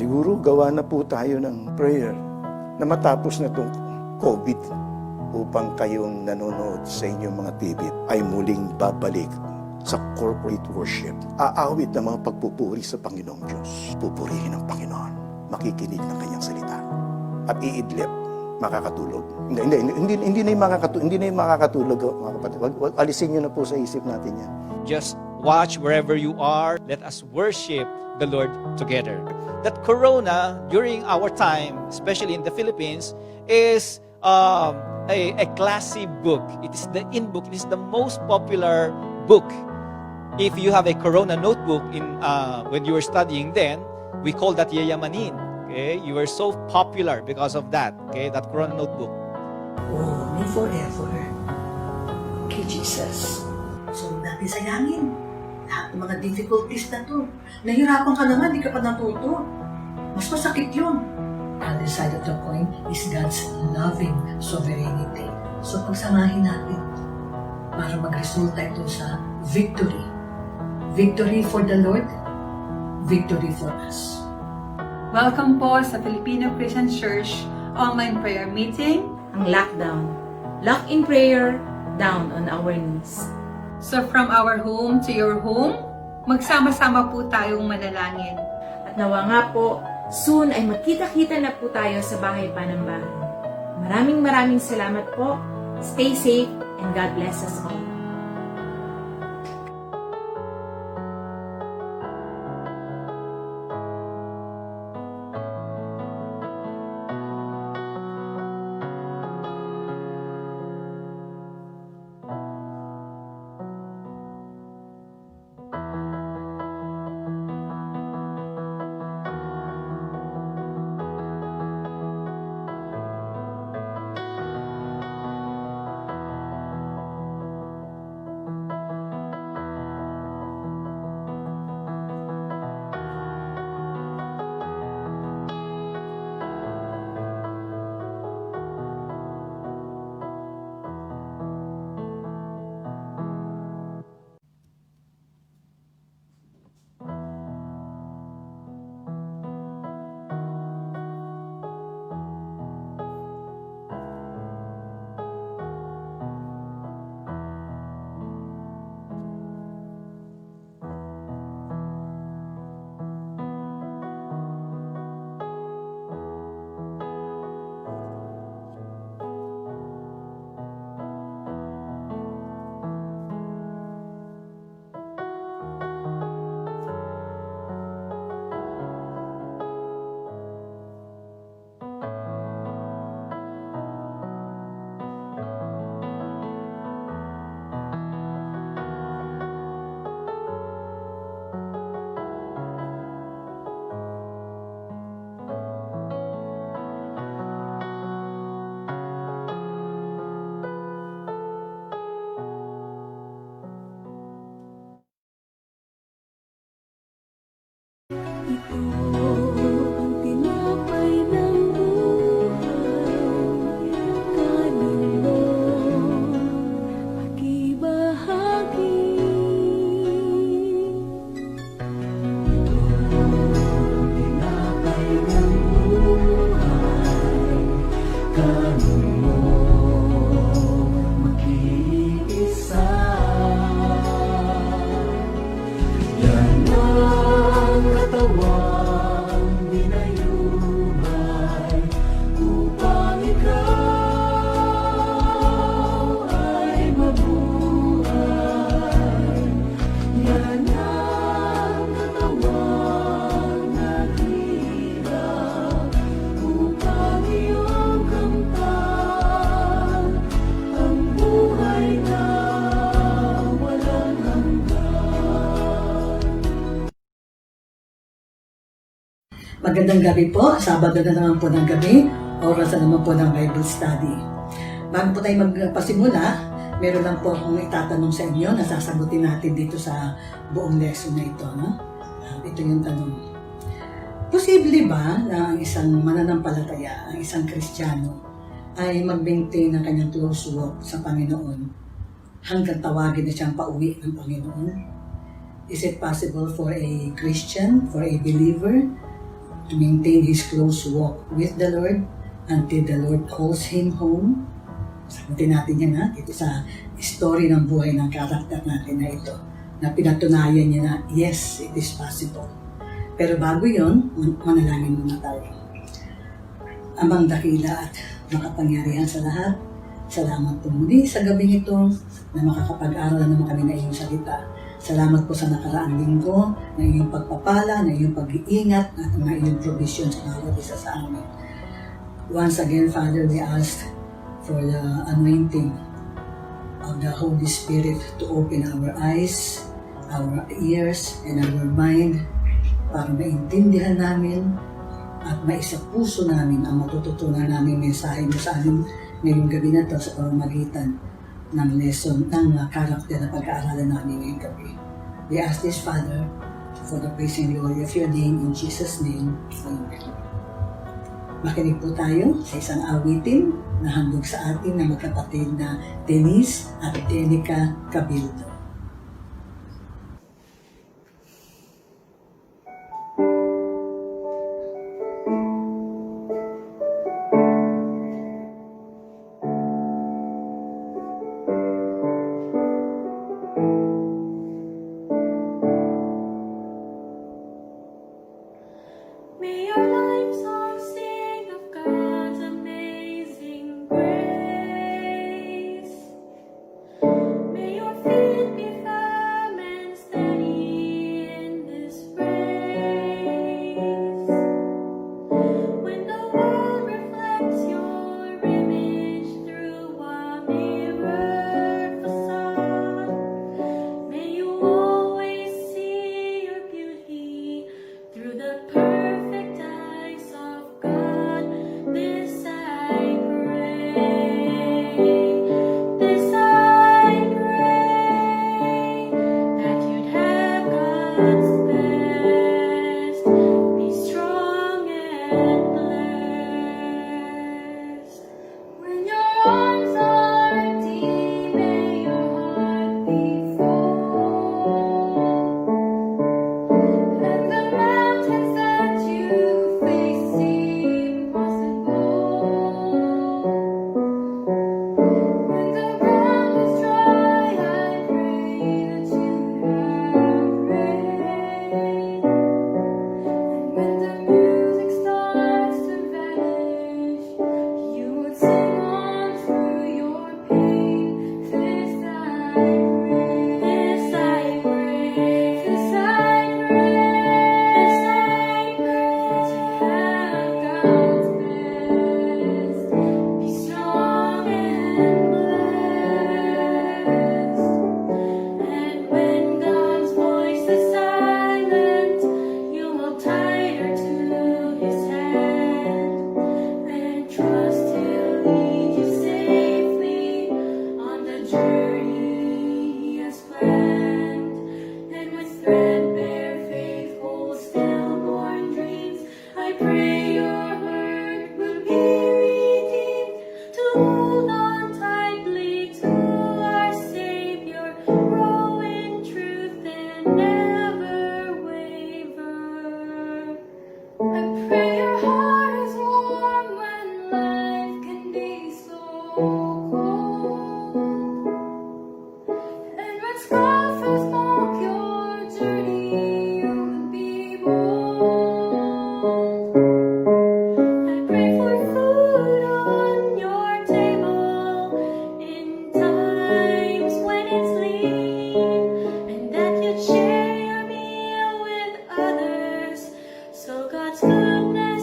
Siguro gawa na po tayo ng prayer na matapos na itong COVID upang kayong nanonood sa inyong mga TV ay muling babalik sa corporate worship. Aawit ng mga pagpupuri sa Panginoong Diyos. Pupurihin ang Panginoon. Makikinig ng kanyang salita. At iidlip, makakatulog. Hindi na yung makakatulog, mga kapatid. Alisin nyo na po sa isip natin yan. Just watch wherever you are. Let us worship the Lord together. That Corona, during our time, especially in the Philippines, is a classy book. It is the in-book. It is the most popular book. If you have a Corona notebook when you were studying then, we call that Yayamanin. Okay? You were so popular because of that. Okay? That Corona notebook. Only forever. Kay Jesus. So, natin sayangin. Lahat ng mga difficulties na to. Nahirapan ka naman, di ka pa natuto. Mas masakit yun. Other side of the coin is God's loving sovereignty. So, pagsamahin natin para mag-resulta ito sa victory. Victory for the Lord, victory for us. Welcome po sa Filipino Christian Church online prayer meeting. Ang lockdown. Lock in prayer, down on our knees. So from our home to your home, magsama-sama po tayong manalangin. At nawa nga po, soon ay magkita-kita na po tayo sa bahay pa ng bahay. Maraming salamat po. Stay safe and God bless us all. Magandang gabi po. Sabado na naman po ng gabi. Oras na naman po ng Bible study. Bago po tayo magpasimula, meron lang po akong itatanong sa inyo na sasagutin natin dito sa buong lesson na ito. No? Ito yung tanong. Posible ba na ang isang mananampalataya, ang isang Kristiyano, ay mag-maintain ng kanyang close walk sa Panginoon hanggang tawagin na siyang pauwi ng Panginoon? Is it possible for a Christian, for a believer, to maintain his close walk with the Lord until the Lord calls him home. Sagutin natin yan ha, ito sa story ng buhay ng karakter natin na ito, na pinatunayan niya na yes, it is possible. Pero bago yon, manalangin muna tayo. Amang dakila at makapangyarihan sa lahat, salamat po muli sa gabing ito na makakapag-aral naman kami na iyong salita. Salamat po sa nakaraang linggo, na iyong pagpapala, na iyong pag-iingat, at na iyong provision sa bawat isa sa amin. Once again, Father, we ask for the anointing of the Holy Spirit to open our eyes, our ears, and our mind para maintindihan namin at maisapuso namin ang matututunan namin mensahe mo sa amin ngayong gabi na ito sa pamamagitan ng lesson, ng karakter na pag-aaralan namin ngayong gabi. We ask this, Father, for the praise and glory of your name, in Jesus' name. Amen. Makinig po tayo sa isang awitin na handog sa atin na magkapatid na Denise at Denica Cabildo. May our lives all sing of God's amazing grace. May your feet be firm and steady in this race. When the world reflects your image through a mirror facade, may you always see your beauty through the perfect eyes of God. This I pray, that you'd have God's best. Be strong and blessed. When your arms are empty, may your heart be full. And the mountains that you face seem impossible. When the ground is dry, I pray that you have rain. And when the music starts to vanish, you would sing on through your pain. This I pray, this I pray, this I pray, this I pray, that you have God's best. Be strong and blessed. And when God's voice is silent, you will tighter to his hand and trust he'll lead you safely on the journey he has planned. And with threadbare faith, hold stillborn dreams. I pray your heart will be redeemed to hold on tightly to our Savior, grow in truth and never waver. I pray your heart is warm when life can be so cold. And when scoffers mock your journey, you would be bold. I pray for food on your table in times when it's lean, and that you'd share your meal with others, so God's goodness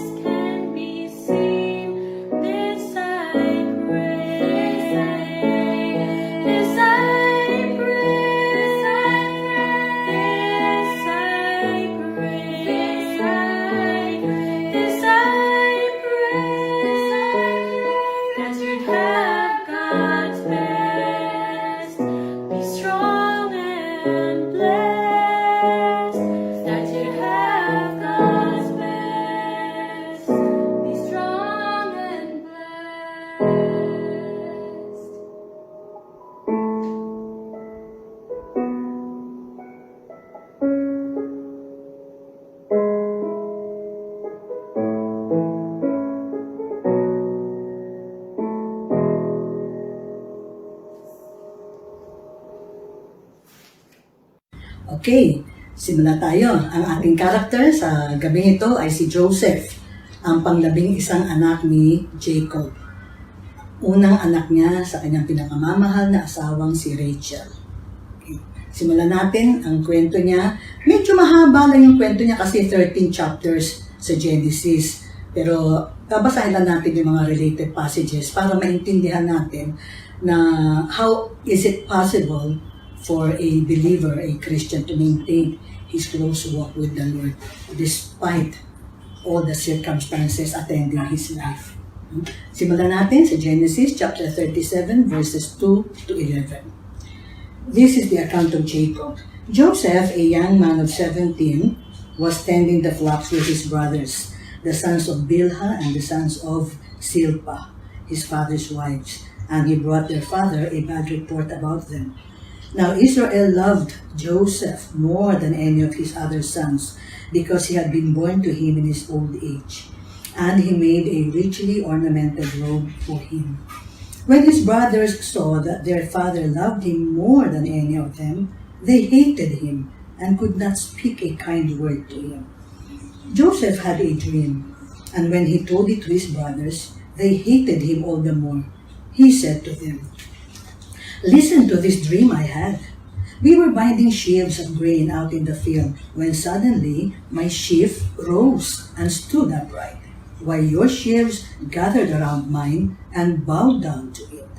Okay, simula tayo. Ang ating character sa gabing ito ay si Joseph, ang panglabing-isang anak ni Jacob. Unang anak niya sa kanyang pinakamamahal na asawang si Rachel. Okay. Simulan natin ang kwento niya. Medyo mahaba lang yung kwento niya kasi 13 chapters sa Genesis. Pero babasahin lang natin yung mga related passages para maintindihan natin na how is it possible for a believer, a Christian, to maintain his close walk with the Lord despite all the circumstances attending his life. Simulan natin sa Genesis chapter 37 verses 2 to 11. This is the account of Jacob. Joseph, a young man of 17, was tending the flocks with his brothers, the sons of Bilhah and the sons of Silpah, his father's wives, and he brought their father a bad report about them. Now Israel loved Joseph more than any of his other sons, because he had been born to him in his old age, and he made a richly ornamented robe for him. When his brothers saw that their father loved him more than any of them, they hated him and could not speak a kind word to him. Joseph had a dream, and when he told it to his brothers, they hated him all the more. He said to them, "Listen to this dream I had. We were binding sheaves of grain out in the field when suddenly my sheaf rose and stood upright, while your sheaves gathered around mine and bowed down to it."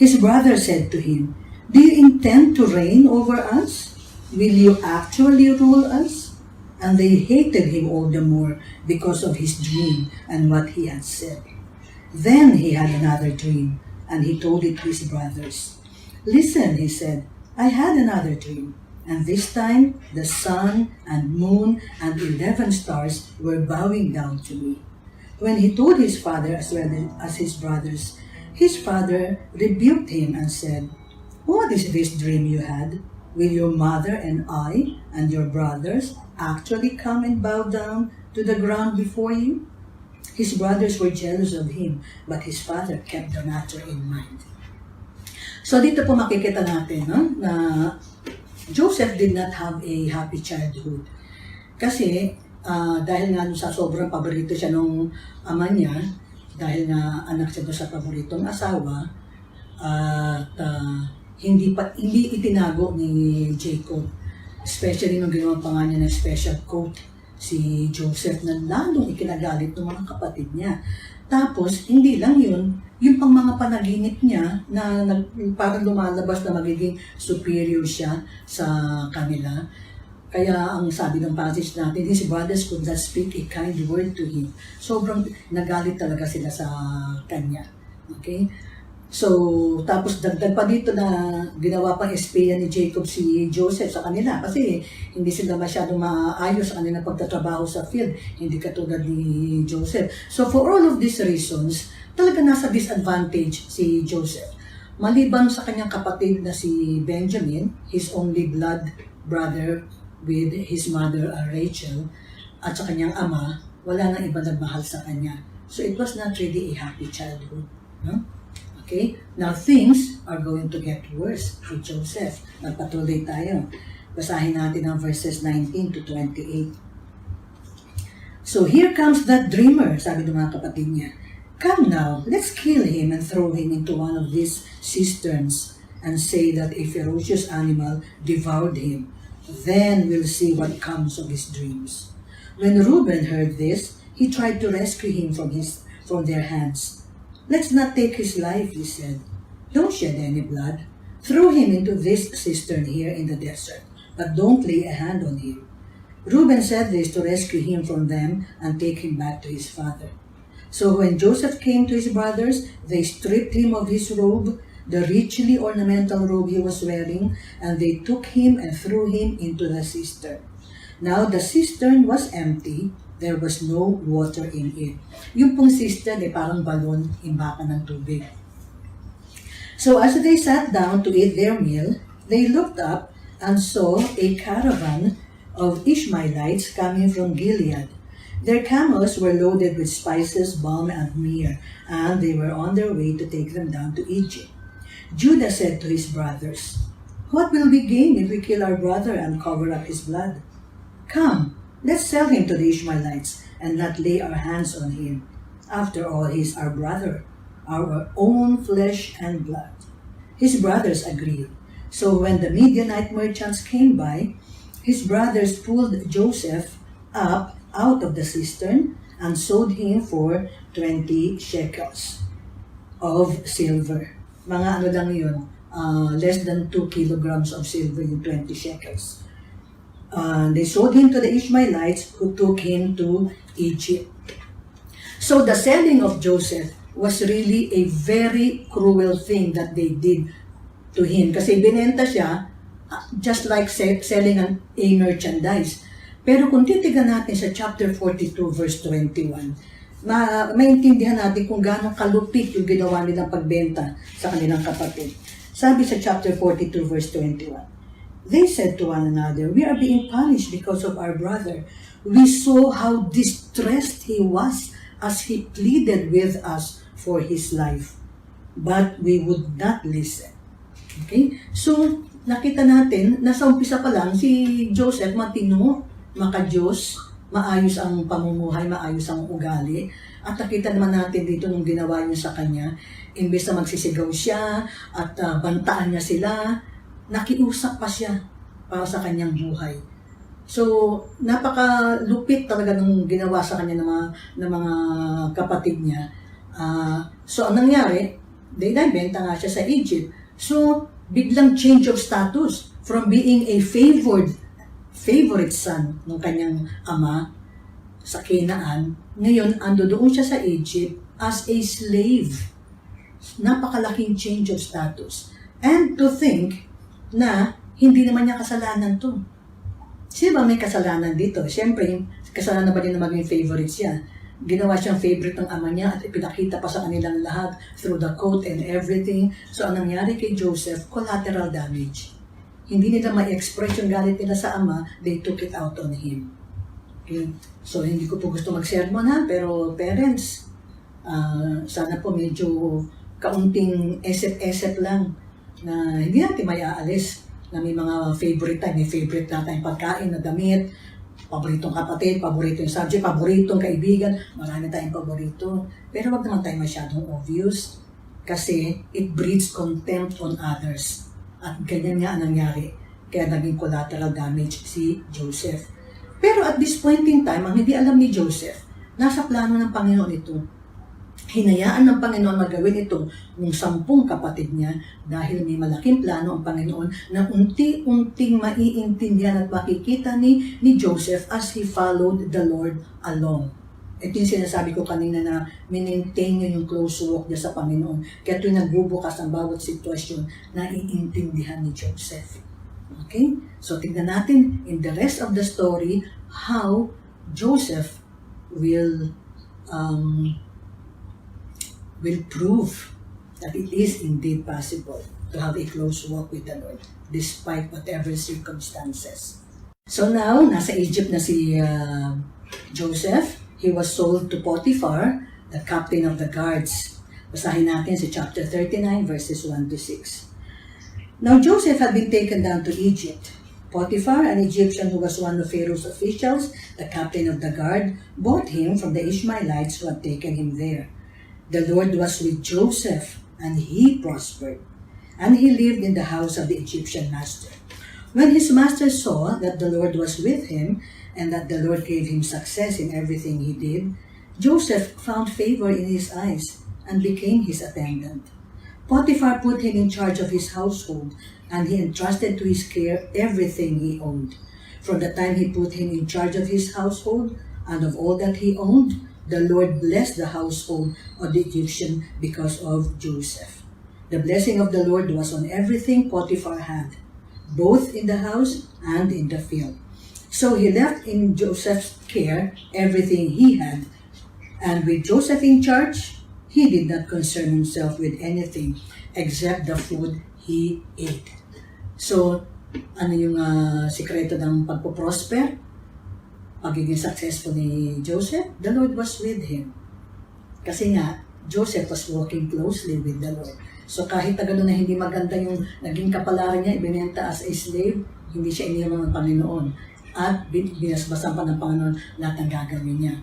His brother said to him, "Do you intend to reign over us? Will you actually rule us?" And they hated him all the more because of his dream and what he had said. Then he had another dream, and he told it to his brothers. "Listen," he said, "I had another dream, and this time the sun and moon and 11 stars were bowing down to me." When he told his father as well as his brothers, his father rebuked him and said, "What is this dream you had? Will your mother and I and your brothers actually come and bow down to the ground before you?" His brothers were jealous of him, but his father kept the matter in mind. So dito po makikita natin na Joseph did not have a happy childhood. Kasi dahil nga sa sobrang paborito siya nung ama niya, dahil nga anak siya doon sa paboritong asawa, at hindi itinago ni Jacob, especially nung ginawa pa nga niya ng special coat si Joseph na lalong ikinagalit ng mga kapatid niya. Tapos, hindi lang yun, yung pang mga panaginip niya na parang lumalabas na magiging superior siya sa kanila. Kaya ang sabi ng passage natin, his brothers could not speak a kind word to him. Sobrang nagalit talaga sila sa kanya. Okay? So, tapos dagdag pa dito na ginawa pang espiya ni Jacob si Joseph sa kanila kasi hindi sila masyadong maayos sa kanilang pagtatrabaho sa field, hindi katulad ni Joseph. So, for all of these reasons, talaga nasa disadvantage si Joseph. Maliban sa kanyang kapatid na si Benjamin, his only blood brother with his mother Rachel, at sa kanyang ama, wala nang iba nagmahal sa kanya. So, it was not really a happy childhood. No? Okay? Now, things are going to get worse for Joseph. Magpatuloy tayo. Basahin natin ang verses 19 to 28. "So here comes that dreamer," sabi ng mga kapatid niya. "Come now, let's kill him and throw him into one of these cisterns and say that a ferocious animal devoured him. Then we'll see what comes of his dreams." When Reuben heard this, he tried to rescue him from their hands. "Let's not take his life," he said. "Don't shed any blood. Throw him into this cistern here in the desert, but don't lay a hand on him." Reuben said this to rescue him from them and take him back to his father. So when Joseph came to his brothers, they stripped him of his robe, the richly ornamental robe he was wearing, and they took him and threw him into the cistern. Now the cistern was empty, there was no water in it. Yung pong cistern parang balon, imbakan ng tubig. So as they sat down to eat their meal, they looked up and saw a caravan of Ishmaelites coming from Gilead. Their camels were loaded with spices, balm, and myrrh, and they were on their way to take them down to Egypt. Judah said to his brothers, What will we gain if we kill our brother and cover up his blood? Come, let's sell him to the Ishmaelites and not lay our hands on him. After all, he is our brother, our own flesh and blood." His brothers agreed. So when the Midianite merchants came by, his brothers pulled Joseph up out of the cistern and sold him for 20 shekels of silver. Mga ano lang yun, less than 2 kilograms of silver, yung 20 shekels. They sold him to the Ishmaelites who took him to Egypt. So the selling of Joseph was really a very cruel thing that they did to him. Kasi binenta siya just like selling a merchandise. Pero kung titigan natin sa chapter 42 verse 21, maintindihan natin kung gaano kalupit yung ginawa nilang pagbenta sa kanilang kapatid. Sabi sa chapter 42 verse 21, "They said to one another, 'We are being punished because of our brother. We saw how distressed he was as he pleaded with us for his life, but we would not listen.'" Okay? So, nakita natin, nasa umpisa pa lang, si Joseph matino, maka-Diyos, maayos ang pamumuhay, maayos ang ugali. At nakita naman natin dito nung ginawa niya sa kanya, imbes na magsisigaw siya at bantaan niya sila, nakiusap pa siya para sa kanyang buhay. So, napakalupit talaga nung ginawa sa kanya ng mga kapatid niya. So, ang nangyari, naibenta nga siya sa Egypt. So, biglang change of status from being a favorite son ng kanyang ama sa Canaan, ngayon ando doon siya sa Egypt as a slave. Napakalaking change of status. And to think na hindi naman niya kasalanan to. Sino ba may kasalanan dito? Siyempre, kasalanan ba din na maging favorite siya? Ginawa siyang favorite ng ama niya at ipinakita pa sa kanilang lahat through the coat and everything. So, ang nangyari kay Joseph, collateral damage. Hindi nila ma-express yung galit nila sa ama, they took it out on him. Okay? So, hindi ko po gusto mag-sermon ha, pero parents, sana po medyo kaunting esep-esep lang na hindi natin may aalis na may mga favorite tayo, may favorite na tayong pagkain na damit, paboritong kapatid, paboritong subject, paboritong kaibigan, marami tayong paborito. Pero wag naman tayo masyadong obvious kasi it breeds contempt on others. At ganyan nga ang nangyari. Kaya naging collateral damage si Joseph. Pero at this point in time, ang hindi alam ni Joseph, nasa plano ng Panginoon ito. Hinayaan ng Panginoon magawin ito ng 10 kapatid niya dahil may malaking plano ang Panginoon na unti-unting maiintindihan at makikita ni Joseph as he followed the Lord along. Ito yung sinasabi ko kanina na maintain niya yung close walk niya sa Panginoon. Kaya ito yung nagbubukas ang bawat sitwasyon na iintindihan ni Joseph. Okay? So tignan natin in the rest of the story how Joseph will prove that it is indeed possible to have a close walk with the Lord despite whatever circumstances. So now, nasa Egypt na si Joseph. He was sold to Potiphar, the captain of the guards. Basahin natin sa chapter 39, verses 1 to 6. Now Joseph had been taken down to Egypt. Potiphar, an Egyptian who was one of Pharaoh's officials, the captain of the guard, bought him from the Ishmaelites who had taken him there. The Lord was with Joseph, and he prospered, and he lived in the house of the Egyptian master. When his master saw that the Lord was with him, and that the Lord gave him success in everything he did, Joseph found favor in his eyes, and became his attendant. Potiphar put him in charge of his household, and he entrusted to his care everything he owned. From the time he put him in charge of his household, and of all that he owned, the Lord blessed the household of the Egyptian because of Joseph. The blessing of the Lord was on everything Potiphar had, both in the house and in the field. So he left in Joseph's care everything he had, and with Joseph in charge, he did not concern himself with anything except the food he ate. So, ano yung sikreto ng pagpo-prosper? Pagiging successful ni Joseph? The Lord was with him. Kasi nga, Joseph was walking closely with the Lord. So kahit na gano'n na hindi maganda yung naging kapalaran niya, ibinenta as a slave, hindi siya iniwan ng Panginoon. At binasbasan pa ng Panginoon lahat ng gagawin niya.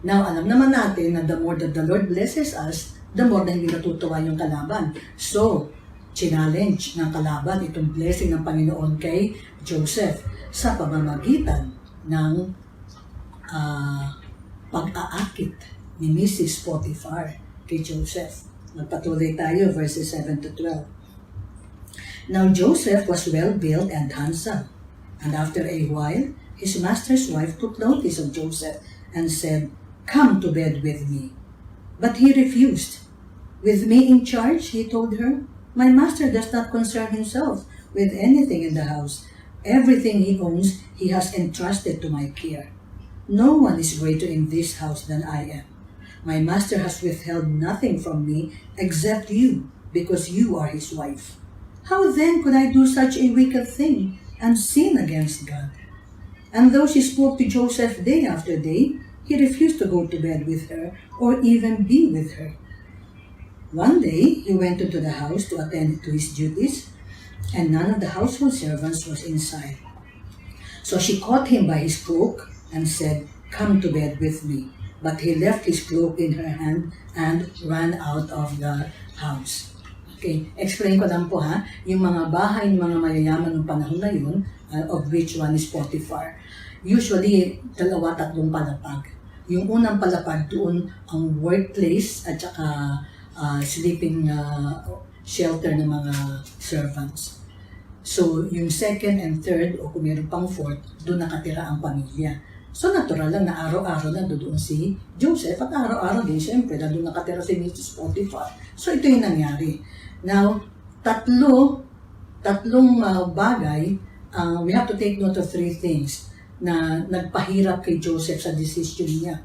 Now, alam naman natin na the more that the Lord blesses us, the more na hindi natutuwa yung kalaban. So, challenge ng kalaban itong blessing ng Panginoon kay Joseph sa pamamagitan ng pag-aakit ni Mrs. Potiphar kay Joseph. Magpatuloy tayo, verses 7 to 12. Now Joseph was well-built and handsome, and after a while, his master's wife took notice of Joseph and said, "Come to bed with me." But he refused. "With me in charge," he told her, "my master does not concern himself with anything in the house. Everything he owns, he has entrusted to my care. No one is greater in this house than I am. My master has withheld nothing from me except you, because you are his wife. How then could I do such a wicked thing and sin against God?" And though she spoke to Joseph day after day, he refused to go to bed with her or even be with her. One day, he went into the house to attend to his duties, and none of the household servants was inside. So she caught him by his cloak and said, "Come to bed with me." But he left his cloak in her hand and ran out of the house. Okay, explain ko lang po ha, yung mga bahay ng mga mayayaman ng panahon na yun, of which one is Potiphar. Usually, 2-3 palapag. Yung unang palapag doon ang workplace at saka sleeping shelter ng mga servants. So, yung second and third, o kung meron pang fourth, doon nakatira ang pamilya. So, natural lang na araw-araw na doon si Joseph at araw-araw din, siyempre, na doon nakatira si Mrs. Potiphar. So, ito yung nangyari. Now, tatlong bagay, we have to take note of 3 things na nagpahirap kay Joseph sa decision niya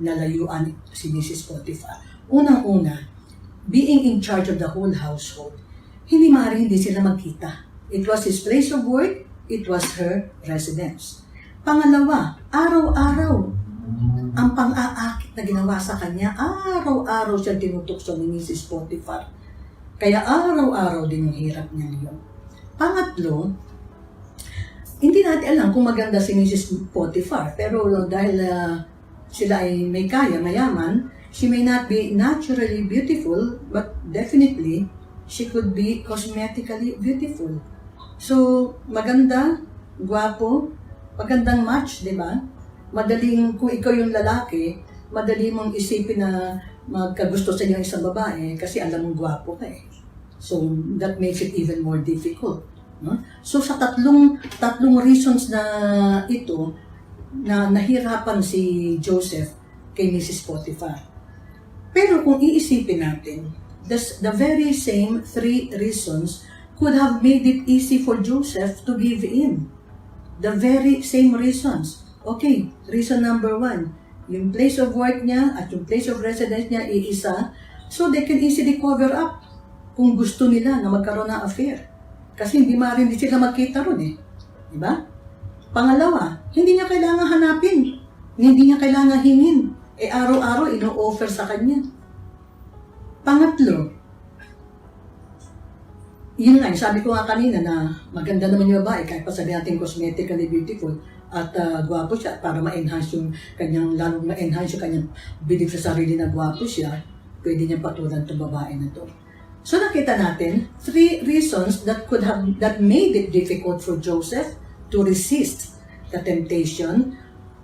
na layuan si Mrs. Potiphar. Unang-una, being in charge of the whole household, hindi sila magkita. It was his place of work, it was her residence. Pangalawa, araw-araw, ang pang-aakit na ginawa sa kanya, araw-araw siya tinutukso ni Mrs. Potiphar. Kaya araw-araw din yung hirap niya ngayon. Pangatlo, hindi natin alam kung maganda si Mrs. Potiphar, pero dahil sila ay may kaya, mayaman, she may not be naturally beautiful, but definitely, she could be cosmetically beautiful. So, maganda, gwapo, magandang match, di ba? Madaling, kung ikaw yung lalaki, madali mong isipin na magkagusto sa inyo isang babae kasi alam mong gwapo ka eh. So, that makes it even more difficult. No? So, sa tatlong reasons na ito, na nahirapan si Joseph kay Mrs. Potiphar. Pero kung iisipin natin, the very same 3 reasons could have made it easy for Joseph to give in. The very same reasons. Okay, reason number 1, yung place of work niya at yung place of residence niya iisa, so they can easily cover up kung gusto nila na magkaroon ng affair. Kasi hindi sila magkita ron eh. Diba? Pangalawa, hindi niya kailangan hanapin. Hindi niya kailangan hingin. Eh araw-araw ino-offer sa kanya. Pangatlo, yun nga, sabi ko nga kanina na maganda naman yung babae, kahit pa sabi natin cosmetically beautiful at gwapo siya para ma-enhance yung kanyang, lalong ma-enhance yung kanyang bilig sa sarili na gwapo siya, pwede niya patulan itong babae na to. So nakita natin 3 reasons that made it difficult for Joseph to resist the temptation.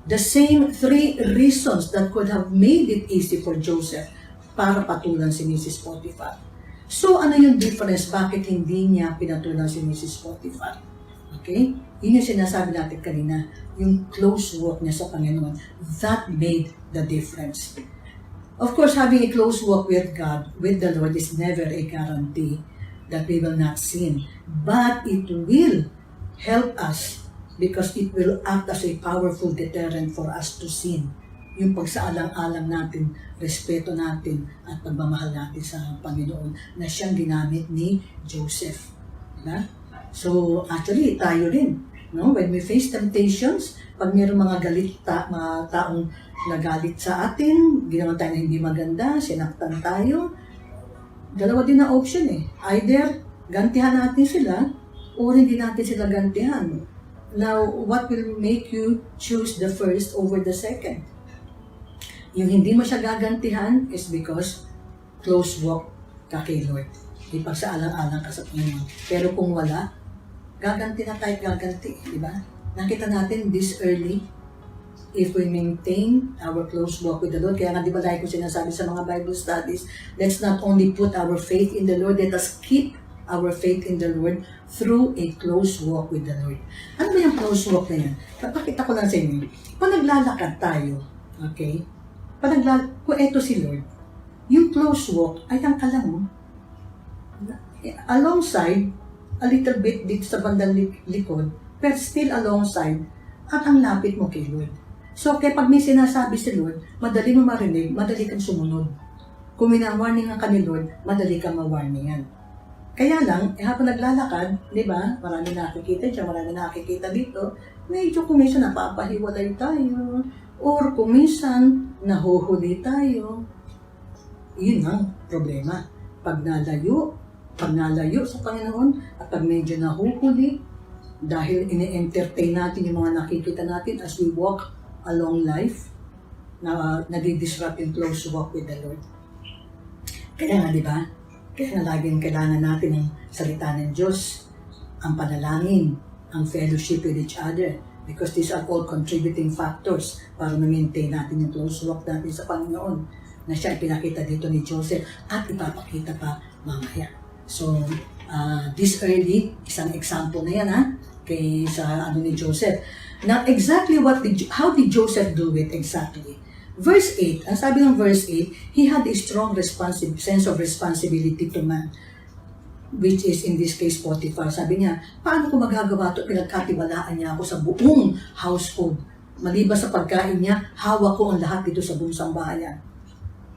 The same 3 reasons that could have made it easy for Joseph para patulan si Mrs. Potiphar. So, ano yung difference? Bakit hindi niya pinatulan si Mrs. Potiphar? Okay? Yun yung sinasabi natin kanina. Yung close walk niya sa Panginoon. That made the difference. Of course, having a close walk with God, with the Lord, is never a guarantee that we will not sin. But it will help us because it will act as a powerful deterrent for us to sin. Yung pagsaalang-alang natin, respeto natin, at pagmamahal natin sa Panginoon na siyang ginamit ni Joseph. Diba? So, actually, tayo rin. No? When we face temptations, pag mayroong mga mga taong nagalit sa atin, ginawa tayo na hindi maganda, sinaktan tayo, dalawa din na option eh. Either gantihan natin sila o hindi natin sila gantihan. Now, what will make you choose the first over the second? Yung hindi mo siya gagantihan is because close walk ka kay Lord. Ipagsaalang-alang ka sa Panginoon. Pero kung wala, gaganti na tayo gaganti, di ba? Nakita natin this early, if we maintain our close walk with the Lord, kaya nga di ba dahil ko sinasabi sa mga Bible studies, let's not only put our faith in the Lord, let us keep our faith in the Lord through a close walk with the Lord. Ano ba yung close walk na yan? Papakita ko lang sa inyo. Pag naglalakad tayo, okay? Kung eto si Lord, yung close walk ay ang kalang alongside, a little bit dito sa bandang likod, but still alongside, at ang lapit mo kay Lord. So, kaya pag may sinasabi si Lord, madali mo marinig, madali kang sumunod. Kung minawarningan ka ni Lord, madali kang mawarningan. Kaya lang, habang naglalakad, di ba, marami nakikita dyan, marami nakikita dito, medyo kung minsan napapahiwalay tayo, or kung minsan nahuhuli tayo. Yun ang problema. Pag nalayo sa Panginoon, at pag medyo nahuhuli, dahil ini-entertain natin yung mga nakikita natin as we walk along life, na nadidisrupt yung close walk with the Lord. Kaya nga, di ba? Kaya nga laging kailangan natin ang salita ng Diyos, ang panalangin, ang fellowship with each other, because these are all contributing factors para ma-maintain natin yung close walk natin sa Panginoon, na siya pinakita dito ni Joseph at ipapakita pa mamaya. So, this early, isang example na yan sa ni Joseph. Now, exactly how did Joseph do it exactly? Verse 8, ang sabi ng verse 8, he had a strong sense of responsibility to man, which is in this case Potiphar. Sabi niya, paano ko magagawa ito? Pinagkatiwalaan niya ako sa buong household. Maliban sa pagkain niya, hawak ko ang lahat dito sa buong sambahayan.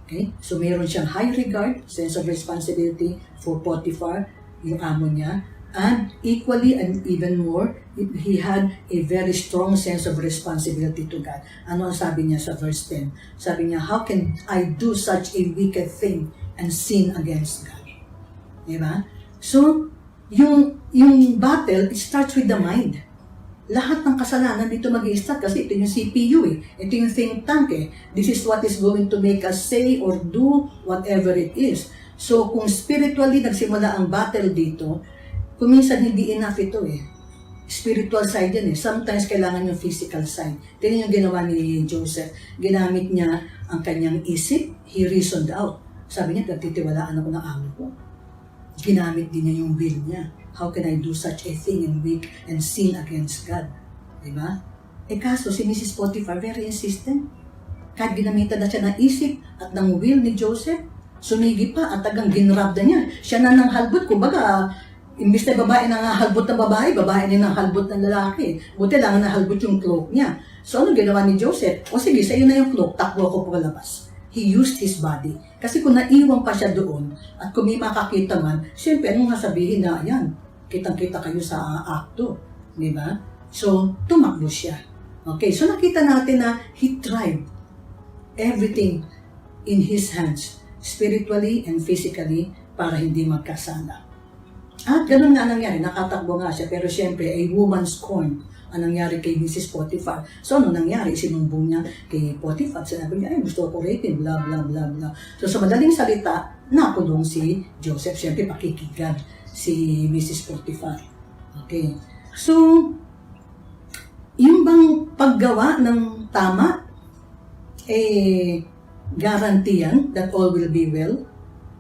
Okay? So mayroon siyang high regard, sense of responsibility for Potiphar, yung amo niya. And equally and even more, he had a very strong sense of responsibility to God. Ano ang sabi niya sa verse 10? Sabi niya, how can I do such a wicked thing and sin against God? Diba? So, yung battle, it starts with the mind. Lahat ng kasalanan dito mag-i-start kasi ito yung CPU Ito yung think tank This is what is going to make us say or do whatever it is. So, kung spiritually nagsimula ang battle dito, kung minsan hindi enough ito Spiritual side yan Sometimes kailangan yung physical side. Tingnan yung ginawa ni Joseph. Ginamit niya ang kanyang isip. He reasoned out. Sabi niya, nagtitiwalaan ako ng amo ko. Ginamit din niya yung will niya. How can I do such a thing and sin against God? Diba? Kaso si Mrs. Potiphar, very insistent. Kahit ginamitan na siya ng isip at ng will ni Joseph, sumigi pa at tagang ginrab na niya. Siya na nang halbot. Kumbaga, imbis na babae na halbot ng babae din ang halbot ng lalaki. Buti lang nahalbot yung cloak niya. So ano ginawa ni Joseph? O sige, sa'yo na yung cloak, takbo ako palabas. He used his body. Kasi kung naiwan pa siya doon, at kung may makakita man, siyempre, anong sabihin na, yan, kitang-kita kayo sa akto. Di ba? So, tumakbo siya. Okay, so nakita natin na he tried everything in his hands, spiritually and physically, para hindi magkasala. At ganun nga nangyari, nakatakbo nga siya, pero siyempre, a woman's scorn ang nangyari kay Mrs. Potiphar. So, ano nangyari? Sinumbong niya kay Potiphar. Sinabi niya, gusto ko raping, blah, blah, blah, blah. So, sa madaling salita, nakulong si Joseph. Siyempre, pakikigad si Mrs. Potiphar. Okay. So, yung bang paggawa ng tama, garantiyan that all will be well.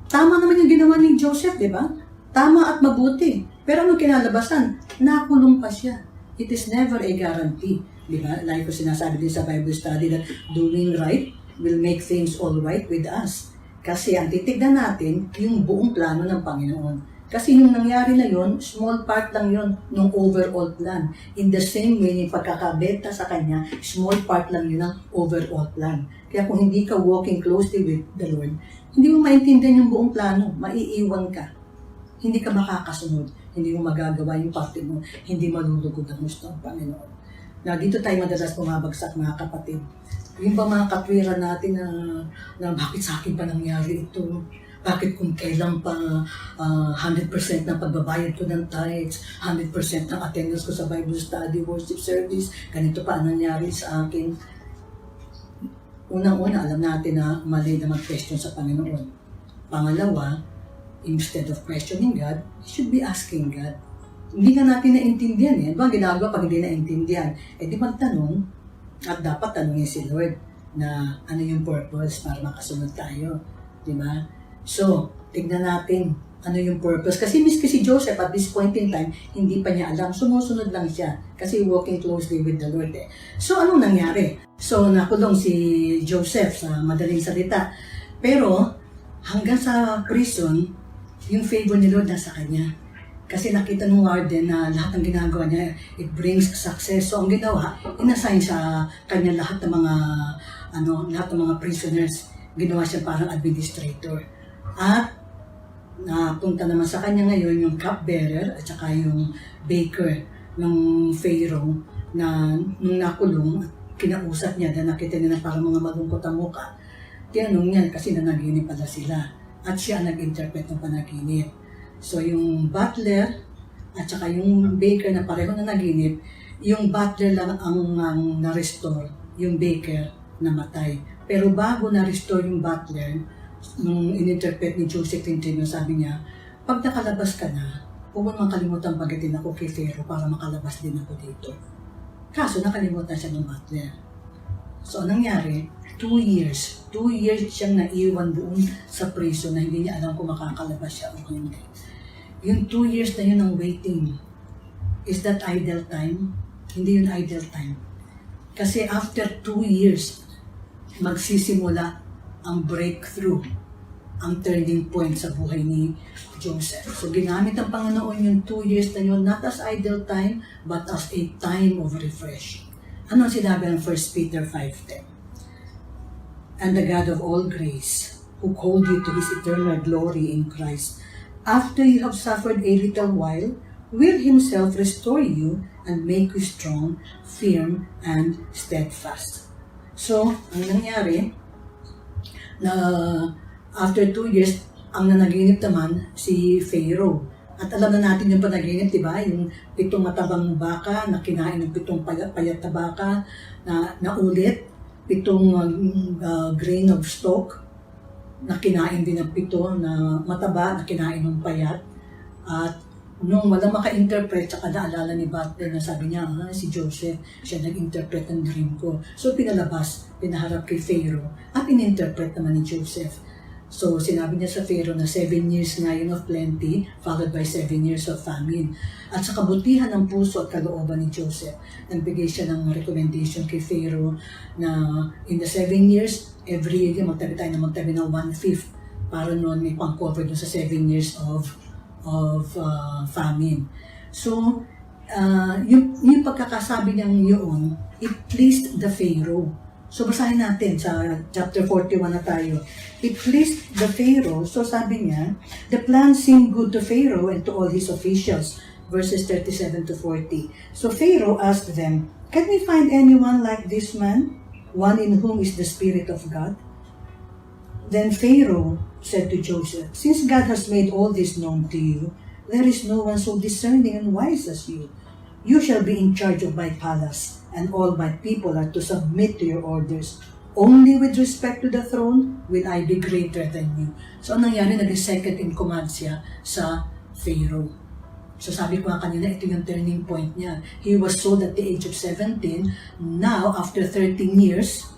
Tama naman yung ginawa ni Joseph, di ba? Tama at mabuti. Pero ano kinalabasan? Nakulong pa siya. It is never a guarantee. Di ba? Like ko sinasabi din sa Bible study that doing right will make things all right with us. Kasi ang titignan natin, yung buong plano ng Panginoon. Kasi yung nangyari na yon, small part lang yon ng overall plan. In the same way, yung pagkakabenta sa Kanya, small part lang yun ng overall plan. Kaya kung hindi ka walking closely with the Lord, hindi mo maintindihan yung buong plano, maiiwan ka. Hindi ka makakasunod, hindi mo magagawa yung parte mo, hindi malulugod ang gusto ng Panginoon. Na dito tayo madalas bumabagsak, mga kapatid. Yung ba mga katwiran natin na bakit sa akin pa nangyari ito? Bakit kung kailan pa 100% ng pagbabayad ko ng tithes, 100% ng attendance ko sa Bible study, worship service, ganito pa ang nangyari sa akin. Unang-una, alam natin na mali na mag-question sa Panginoon. Pangalawa, instead of questioning God, you should be asking God. Hindi na natin naintindihan eh. Ano ba ang ginagawa pag hindi naintindihan? Eh di magtanong, at dapat tanongin si Lord na ano yung purpose para makasunod tayo. Di ba? So, tignan natin ano yung purpose. Kasi miski si Joseph at this point in time, hindi pa niya alam. Sumusunod lang siya kasi walking closely with the Lord eh. So, anong nangyari? So, nakulong si Joseph sa madaling salita. Pero, hanggang sa prison, yung favor ni Lord nasa kanya. Kasi nakita ng warden na lahat ng ginagawa niya, it brings success. So, ang ginawa, inassign sa kanya lahat ng mga prisoners. Ginawa siya parang administrator. At napunta naman sa kanya ngayon yung cupbearer at saka yung baker ng Pharaoh na nung nakulong, kinausap niya na nakita niya na parang mga malungkot ang mukha. Tinanong niya kasi nanaginip pala sila at siya nag-interpret ng panaginip. So yung butler at saka yung baker na pareho na naginip, yung butler lang ang na-restore, yung baker namatay. Pero bago na-restore yung butler, nung in-interpret ni Joseph Quintino, sabi niya, pag nakalabas ka na, huwag mo naman kalimutan bagitin ako kay Pharaoh para makalabas din ako dito. Kaso nakalimutan siya ng butler. So anong nangyari? 2 years. 2 years siyang naiwan doon sa prison na hindi niya alam kung makakalabas siya o hindi. Yung 2 years na yun ng waiting, is that idle time? Hindi yun idle time. Kasi after 2 years, magsisimula ang breakthrough, ang turning point sa buhay ni Joseph. So ginamit ng Panginoon yung 2 years na yun, not as idle time, but as a time of refreshing. Ano ang sinabi ng 1 Peter 5:10? And the God of all grace, who called you to His eternal glory in Christ, after you have suffered a little while, will Himself restore you and make you strong, firm, and steadfast. So, ang nangyari, na after 2 years, ang nanaginip naman si Pharaoh. At alam na natin yung panaginip, di ba? Yung 7 matabang baka na kinain ng 7 payat na baka na ulit, 7 grain of stalk na kinain din ng 7 na mataba na kinain ng payat. At nung walang maka-interpret, saka naalala ni Butler na sabi niya, si Joseph, siya nag-interpret ng dream ko. So pinalabas, pinaharap kay Pharaoh, at in-interpret naman ni Joseph. So sinabi niya sa Pharaoh na 7 years ngayon of plenty, followed by 7 years of famine. At sa kabutihan ng puso at kalooban ni Joseph, nagbigay siya ng recommendation kay Pharaoh na in the 7 years, every year magtabi tayo ng 1/5 para noon may pang-cover doon sa 7 years of famine. So, yung pagkakasabi niyang yun, it pleased the Pharaoh. So, basahin natin sa chapter 41 na tayo. It pleased the Pharaoh. So, sabi niya, the plan seemed good to Pharaoh and to all his officials. Verses 37 to 40. So, Pharaoh asked them, can we find anyone like this man? One in whom is the Spirit of God? Then Pharaoh said to Joseph, since God has made all this known to you, there is no one so discerning and wise as you. You shall be in charge of my palace, and all my people are to submit to your orders. Only with respect to the throne will I be greater than you. So, anong nangyari? Nag-second in command siya sa Pharaoh. So, sabi ko nga kanina, ito yung turning point niya. He was sold at the age of 17. Now, after 13 years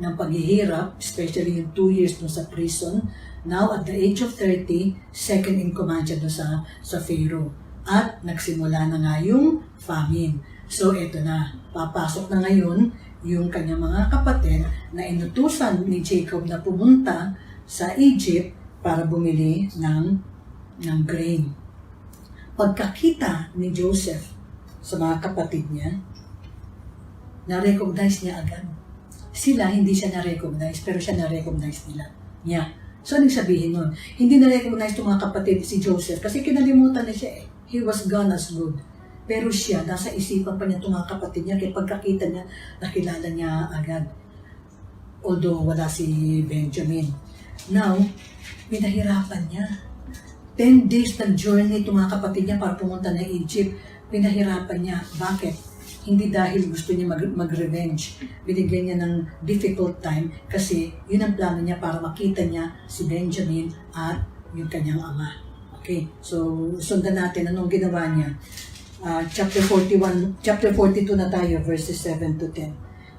ng paghihirap, especially yung 2 years dun sa prison, now at the age of 30, second in command siya dun sa Pharaoh. At nagsimula na nga yung famine. So, ito na. Papasok na ngayon yung kanyang mga kapatid na inutusan ni Jacob na pumunta sa Egypt para bumili ng grain. Pagkakita ni Joseph sa mga kapatid niya, na-recognize niya agad. Sila, hindi siya na-recognize, pero siya na-recognize niya. So, anong sabihin nun? Hindi na-recognize itong mga kapatid si Joseph kasi kinalimutan na siya eh. He was gone as good. Pero siya, nasa isipan pa niya itong mga kapatid niya, kaya pagkakita niya, nakilala niya agad. Although wala si Benjamin. Now, pinahirapan niya. 10 days nag-journey itong mga kapatid niya para pumunta na Egypt. Pinahirapan niya. Bakit? Hindi dahil gusto niya mag-revenge. Binigyan niya ng difficult time kasi yun ang plano niya para makita niya si Benjamin at yung kanyang ama. Okay, so sundan natin anong ginawa niya. Chapter 42 na tayo, verses 7 to 10.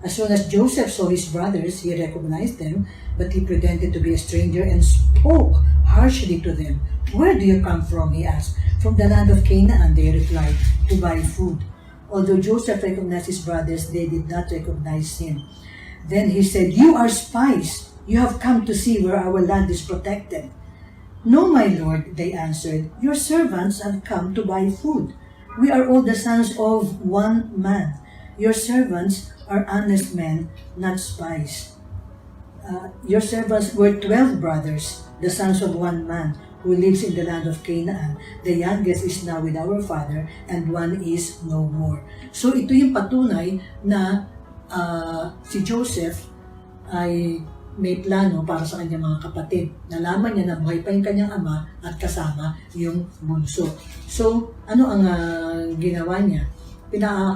As soon as Joseph saw his brothers, he recognized them, but he pretended to be a stranger and spoke harshly to them. Where do you come from? He asked. From the land of Canaan, they replied, to buy food. Although Joseph recognized his brothers, they did not recognize him. Then he said, you are spies. You have come to see where our land is protected. No, my lord, they answered. Your servants have come to buy food. We are all the sons of one man. Your servants are honest men, not spies. Your servants were 12 brothers, the sons of one man, who lives in the land of Canaan. The youngest is now with our father, and one is no more. So ito yung patunay na si Joseph ay may plano para sa kanyang mga kapatid. Nalaman niya na buhay pa yung kanyang ama at kasama yung bunso. So, ano ang ginawa niya?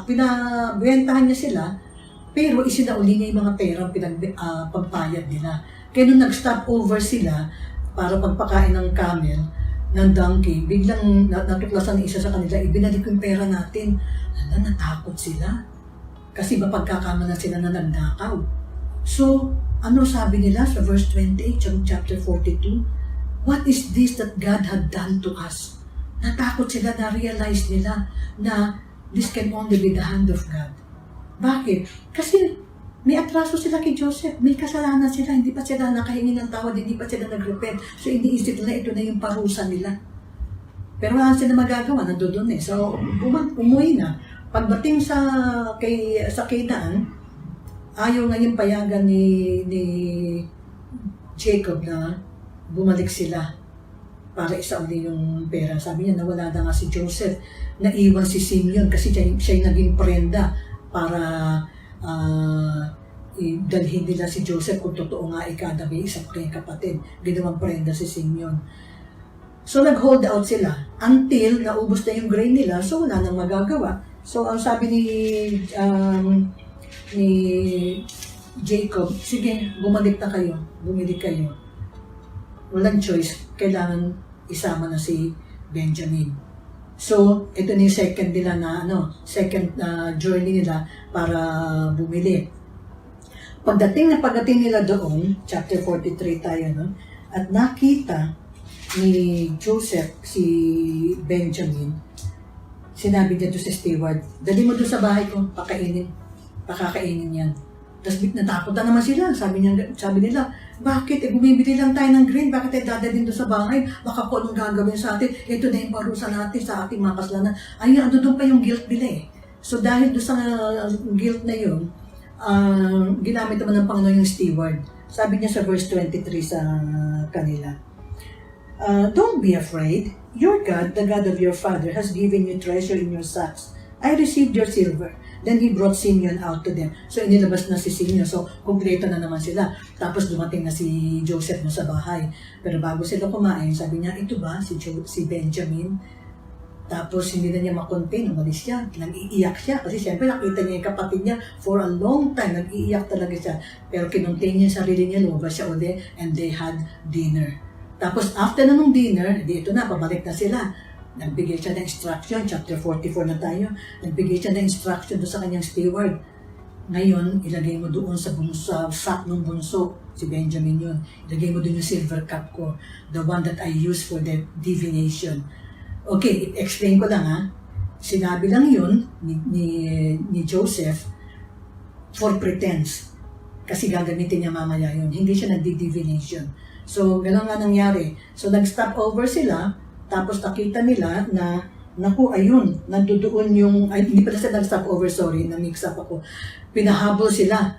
Pinabentahan niya sila, pero isinauli niya yung mga perang pagpayad nila. Kaya nung nag-stop over sila para pagpakain ng camel, ng donkey, biglang natuklasan ng isa sa kanila, ibinalik yung pera natin. Natakot sila. Kasi mapagkakamalan sila na nagnakaw. So, ano sabi nila sa verse 28 chapter 42? What is this that God had done to us? Natakot sila, na-realize nila na this can only be the hand of God. Bakit? Kasi may atraso sila kay Joseph, may kasalanan sila, hindi pa sila nakahingi ng tawad, hindi pa sila nag-repent. So, iniisip nila ito na yung parusa nila. Pero wala sila magagawa, nandoon eh. So, umuwi na. Pagdating sa Canaan, ayaw ngayon payagan ni Jacob na bumalik sila para isauli yung pera. Sabi niya, nawala na nga si Joseph. Naiwan si Simeon kasi siya yung naging prenda para dalhin nila si Joseph kung totoo nga ikada may isang kanyang kapatid. Ginawang prenda si Simeon. So nag-hold out sila until naubos na yung grain nila, so wala nang magagawa. So ang sabi ni Jacob, sige, bumalik na kayo, bumili kayo. Walang choice, kailangan isama na si Benjamin. So, ito na yung second nila na, second journey nila para bumili. Pagdating nila doon, chapter 43 tayo, at nakita ni Joseph si Benjamin, sinabi niya doon sa steward, dali mo doon sa bahay ko, pakakainin yan. Tapos natakot na naman sila. Sabi nila, bakit? Bumibili lang tayo ng grain. Bakit tayo dadalhin doon sa bahay? Baka kung anong gagawin sa atin. Ito na yung parusa natin sa ating mga kasalanan. Ay, doon pa yung guilt nila eh. So dahil doon sa guilt na yun, ginamit naman ng Panginoon yung steward. Sabi niya sa verse 23 sa kanila, don't be afraid. Your God, the God of your father, has given you treasure in your sacks. I received your silver. Then he brought Simeon out to them. So inilabas na si Simeon. So kumpleto na naman sila. Tapos dumating na si Joseph mo sa bahay. Pero bago sila kumain, sabi niya, ito ba si Benjamin? Tapos hindi na niya makontain. Umalis siya. Nag-iiyak siya. Kasi siyempre nakita niya yung kapatid niya for a long time. Nag-iiyak talaga siya. Pero kinontain niya yung sarili niya. Lumabas siya uli. And they had dinner. Tapos after na nung dinner, dito na, pabalik na sila. Nagbigay siya ng instruction, chapter 44 na tayo. Nagbigay siya ng instruction doon sa kanyang steward. Ngayon, ilagay mo doon sa sack ng bunso, si Benjamin yun. Ilagay mo doon yung silver cup ko, the one that I use for the divination. Okay, explain ko lang ha. Sinabi lang yun ni Joseph for pretense. Kasi gagamitin niya mamaya yun. Hindi siya nagdi-divination. So, gano'n nga nangyari. So, nag-stop over sila. Tapos nakita nila na, naku, ayun, nandoon yung, hindi pala sila nag-stop over, sorry, na-mix up ako. Pinahabol sila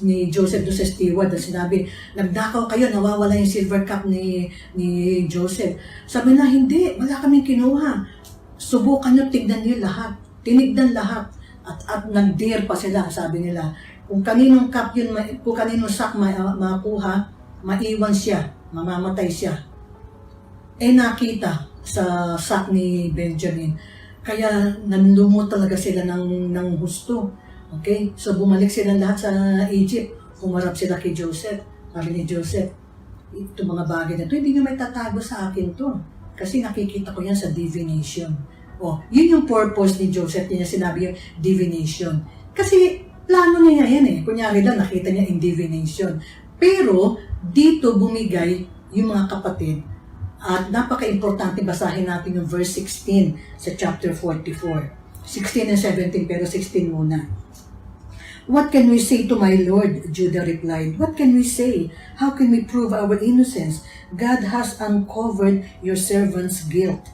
ni Joseph doon sa steward at sinabi, nagdakaw kayo, nawawala yung silver cup ni Joseph. Sabi na, hindi, wala kaming kinuha. Subukan nyo, tignan nyo lahat. Tinignan lahat. At nag-dare pa sila, sabi nila. Kung kaninong cup yun, kung kaninong sack makuha, maiwan siya, mamamatay siya. Nakita sa sack ni Benjamin. Kaya nanlumot talaga sila ng husto. Okay? So bumalik sila lahat sa Egypt. Humarap sila kay Joseph. Sabi ni Joseph, ito mga bagay na ito, hindi nyo may tatago sa akin to. Kasi nakikita ko yan sa divination. Yun yung purpose ni Joseph, niya sinabi yung divination. Kasi plano niya yan Kunyari lang, nakita niya in divination. Pero, dito bumigay yung mga kapatid. At napaka-importante basahin natin yung verse 16 sa chapter 44. 16 and 17, pero 16 muna. What can we say to my Lord? Judah replied. What can we say? How can we prove our innocence? God has uncovered your servant's guilt.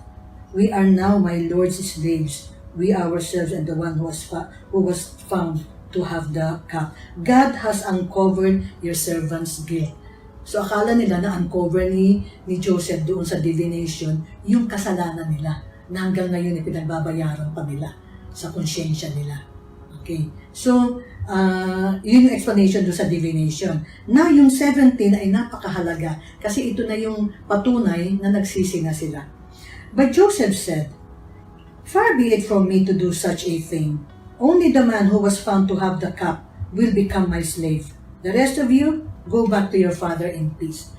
We are now my Lord's slaves. We ourselves and the one who was found to have the cup. God has uncovered your servant's guilt. So akala nila na uncover ni Joseph doon sa divination yung kasalanan nila na hanggang ngayon pinagbabayaran pa nila sa konsyensya nila. Okay? So, yun yung explanation doon sa divination. Now, yung 17 ay napakahalaga kasi ito na yung patunay na nagsisi na sila. But Joseph said, Far be it from me to do such a thing. Only the man who was found to have the cup will become my slave. The rest of you, go back to your father in peace.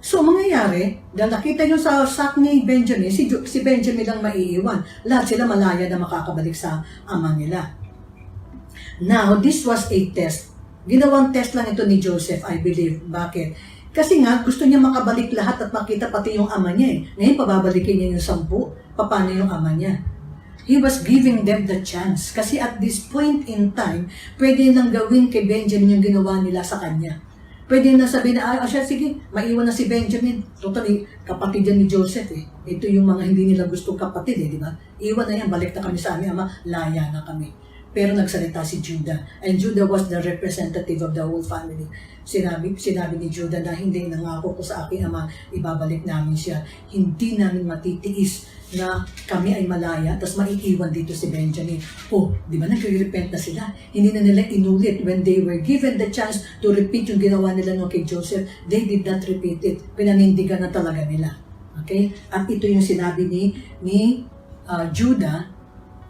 So, mangyayari, dahil nakita nyo sa sack ni Benjamin, si Benjamin lang maiiwan. Lahat sila malaya na makakabalik sa ama nila. Now, this was a test. Ginawang test lang ito ni Joseph, I believe. Bakit? Kasi nga, gusto niya makabalik lahat at makita pati yung ama niya Ngayon, pababalikin niya yung 10. Paano yung ama niya? He was giving them the chance. Kasi at this point in time, pwede nang gawin kay Benjamin yung ginawa nila sa kanya. Pwede na sabihin na, siya, sige, maiwan na si Benjamin. Totally, kapatid yan ni Joseph Ito yung mga hindi nila gustong kapatid di ba? Iwan na yan, balik na kami sa aming ama, laya na kami. Pero nagsalita si Judah. And Judah was the representative of the whole family. Sinabi ni Judah na hindi nangako ko sa aking ama, ibabalik namin siya. Hindi namin matitiis na kami ay malaya, tapos maiiwan dito si Benjamin. Di ba nag-repent na sila? Hindi na nila inulit. When they were given the chance to repeat yung ginawa nila kay Joseph, they did not repeat it. Pinanindigan na talaga nila. Okay? At ito yung sinabi ni Judah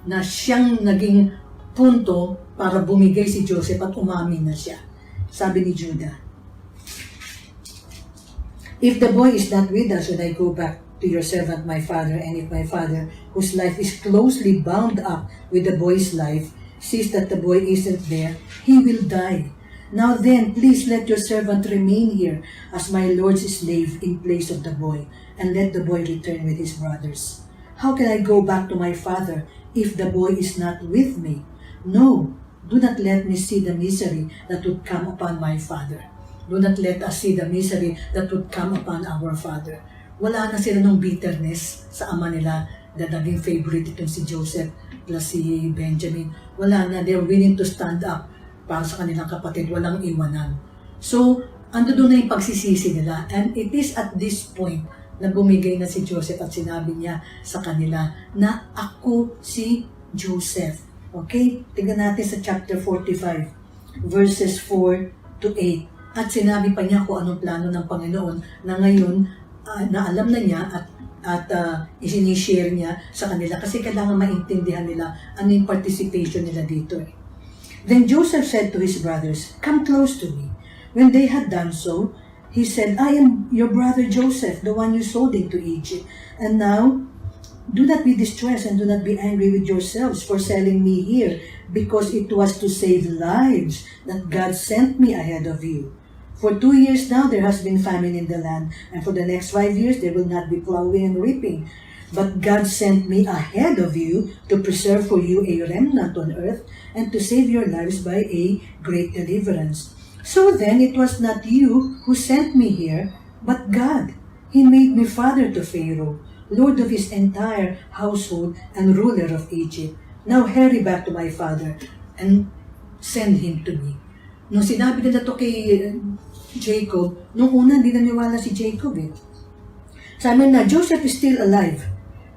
na siyang naging punto para bumigay si Joseph at umamin na siya. Sabi ni Judah, If the boy is not with us, should I go back to your servant my father? And if my father, whose life is closely bound up with the boy's life, sees that the boy isn't there, he will die. Now then, please let your servant remain here as my lord's slave in place of the boy, and let the boy return with his brothers. How can I go back to my father if the boy is not with me? No, do not let me see the misery that would come upon my father. Do not let us see the misery that would come upon our father. Wala na sila ng bitterness sa ama nila na naging favorite itong si Joseph plus si Benjamin. Wala na, they're willing to stand up para sa kanilang kapatid, walang iwanan. So, ando doon na yung pagsisisi nila. And it is at this point na bumigay na si Joseph at sinabi niya sa kanila na ako si Joseph. Okay? Tingnan natin sa chapter 45, verses 4 to 8. At sinabi pa niya kung anong plano ng Panginoon na ngayon na alam na niya at isinishare niya sa kanila kasi kailangan maintindihan nila ano yung participation nila dito. Then Joseph said to his brothers, Come close to me. When they had done so, he said, I am your brother Joseph, the one you sold into Egypt. And now, do not be distressed and do not be angry with yourselves for selling me here, because it was to save lives that God sent me ahead of you. For 2 years now there has been famine in the land, and for the next 5 years there will not be plowing and reaping. But God sent me ahead of you to preserve for you a remnant on earth and to save your lives by a great deliverance. So then it was not you who sent me here, but God. He made me father to Pharaoh, lord of his entire household and ruler of Egypt. Now hurry back to my father and send him to me. Nung sinabi nila to kay Jacob, nung una hindi naniwala si Jacob Sabi na, Joseph is still alive.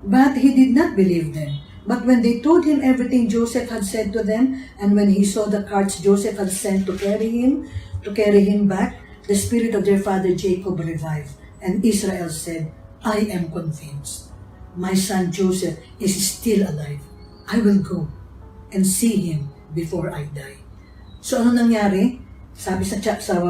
But he did not believe them. But when they told him everything Joseph had said to them, and when he saw the carts Joseph had sent to carry him back, the spirit of their father Jacob revived, and Israel said, I am convinced. My son Joseph is still alive. I will go and see him before I die. So ano nangyari? Sabi sa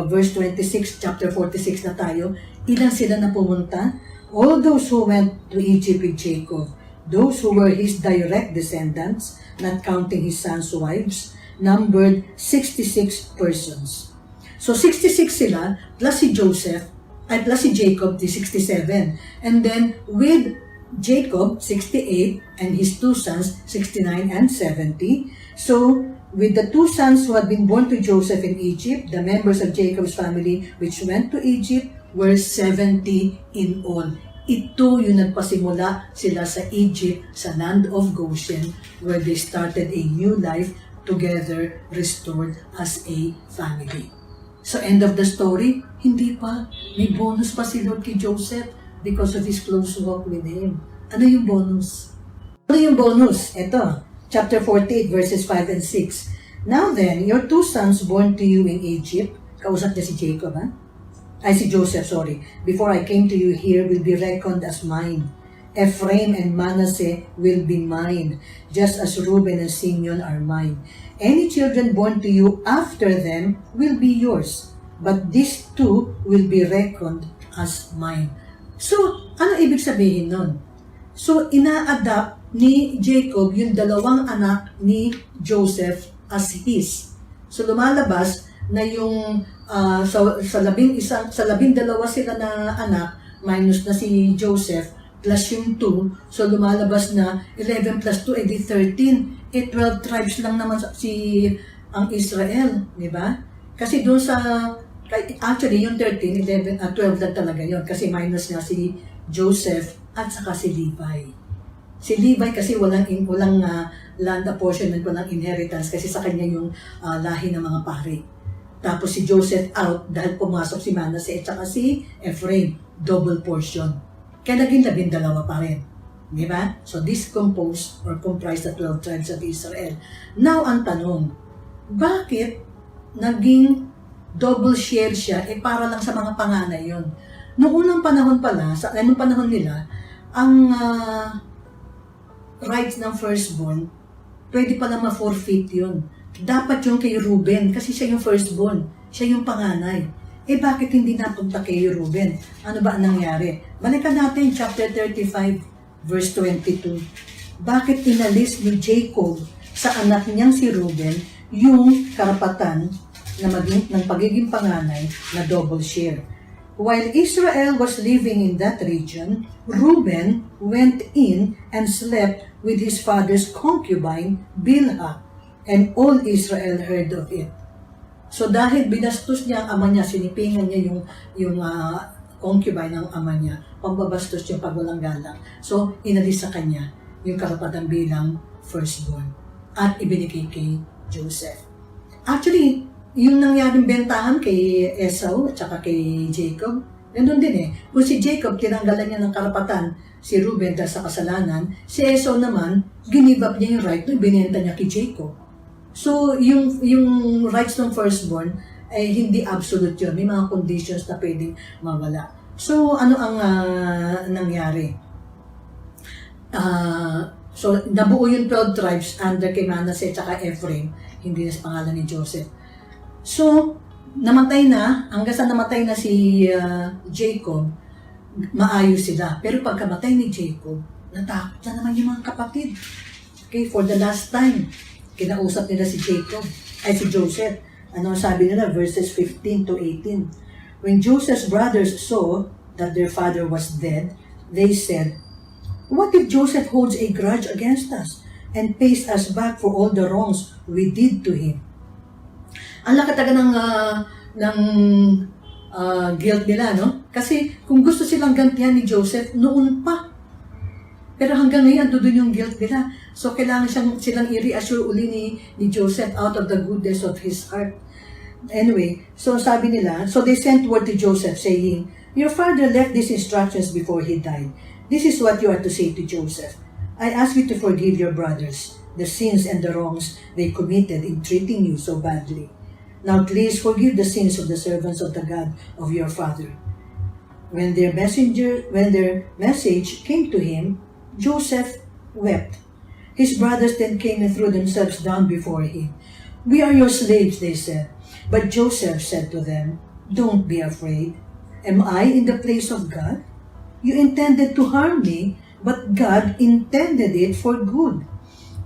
verse 26, chapter 46 na tayo, ilan sila na pumunta? All those who went to Egypt with Jacob, those who were his direct descendants, not counting his sons' wives, numbered 66 persons. So 66 sila, plus si plus si Jacob, di 67. And then with Jacob, 68, and his two sons, 69 and 70. So with the two sons who had been born to Joseph in Egypt, the members of Jacob's family which went to Egypt were 70 in all. Ito yung nagpasimula sila sa Egypt, sa land of Goshen, where they started a new life together, restored as a family. So end of the story, hindi pa. May bonus pa si Lord kay Joseph because of his close walk with him. Ano yung bonus? Ano yung bonus? Ito, chapter 48, verses 5 and 6. Now then, your two sons born to you in Egypt, kausap niya si Jacob, si Joseph, sorry. Before I came to you here will be reckoned as mine. Ephraim and Manasseh will be mine, just as Reuben and Simeon are mine. Any children born to you after them will be yours, but these two will be reckoned as mine. So, ano ibig sabihin nun? So, ina-adapt ni Jacob yung dalawang anak ni Joseph as his. So, lumalabas na yung sa labing-dalawa sila na anak, minus na si Joseph, plus yung 2, so lumalabas na 11 plus 2, edi 13. 12 tribes lang naman ang Israel, di ba? Kasi doon actually yung 13, 11, 12 lang talaga yun, kasi minus nga si Joseph at saka si Levi. Si Levi kasi walang land apportionment, walang inheritance, kasi sa kanya yung lahi ng mga pari. Tapos si Joseph out dahil pumasok si Manasseh at saka si Ephraim, double portion. Kaya naging 12 pa rin. Di ba? So this comprised the 12 tribes of Israel. Now ang tanong, bakit naging double share siya para lang sa mga panganay yun? Noong unang panahon pala, noong panahon nila, ang rights ng firstborn, pwede pala ma-forfeit yun. Dapat yung kay Reuben kasi siya yung firstborn, siya yung panganay. Bakit hindi napunta kay Reuben? Ano ba ang nangyari? Balikan natin chapter 35, verse 22. Bakit inalis ni Jacob sa anak niyang si Reuben yung karapatan ng pagiging panganay na double share? While Israel was living in that region, Reuben went in and slept with his father's concubine, Bilhah, and all Israel heard of it. So dahil binastos niya ang ama niya, sinipingan niya yung concubine ng ama niya, pambabastos yung pagwalang galang. So inalis sa kanya yung karapatan bilang firstborn at ibinigay kay Joseph. Actually, yung nangyaring bentahan kay Esau at saka kay Jacob, ganoon din eh. Kung si Jacob, tinanggalan niya ng karapatan si Reuben dahil sa kasalanan, si Esau naman, ginibap niya yung right na binenta niya kay Jacob. So, yung rights ng firstborn ay hindi absolute yun. May mga conditions na pwedeng mawala. So, ano ang nangyari? So, nabuo yung 12 tribes under kay Manasseh at Ephraim, hindi na sa pangalan ni Joseph. So, namatay na, hanggang sa namatay na si Jacob, maayos sila. Pero pagkamatay ni Jacob, natakot na naman yung mga kapatid. Okay, for the last time, kinausap nila si Joseph. Ano sabi nila? Verses 15 to 18. When Joseph's brothers saw that their father was dead, they said, "What if Joseph holds a grudge against us and pays us back for all the wrongs we did to him?" Ang laki talaga ng guilt nila, no? Kasi kung gusto silang gantihan ni Joseph, noon pa. Pero hanggang ngayon, doon yung guilt nila. So, kailangan silang i-reassure uli ni Joseph out of the goodness of his heart. Anyway, so sabi nila, so they sent word to Joseph saying, "Your father left these instructions before he died. This is what you are to say to Joseph. I ask you to forgive your brothers, the sins and the wrongs they committed in treating you so badly. Now please forgive the sins of the servants of the God of your father. When their message came to him, Joseph wept. His brothers then came and threw themselves down before him. "We are your slaves," they said. But Joseph said to them, "Don't be afraid. Am I in the place of God? You intended to harm me, but God intended it for good,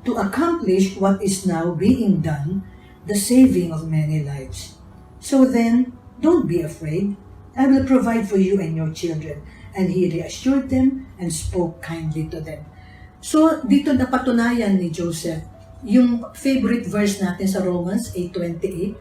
to accomplish what is now being done, the saving of many lives. So then, don't be afraid. I will provide for you and your children." And he reassured them and spoke kindly to them. So, dito napatunayan ni Joseph yung favorite verse natin sa Romans 8:28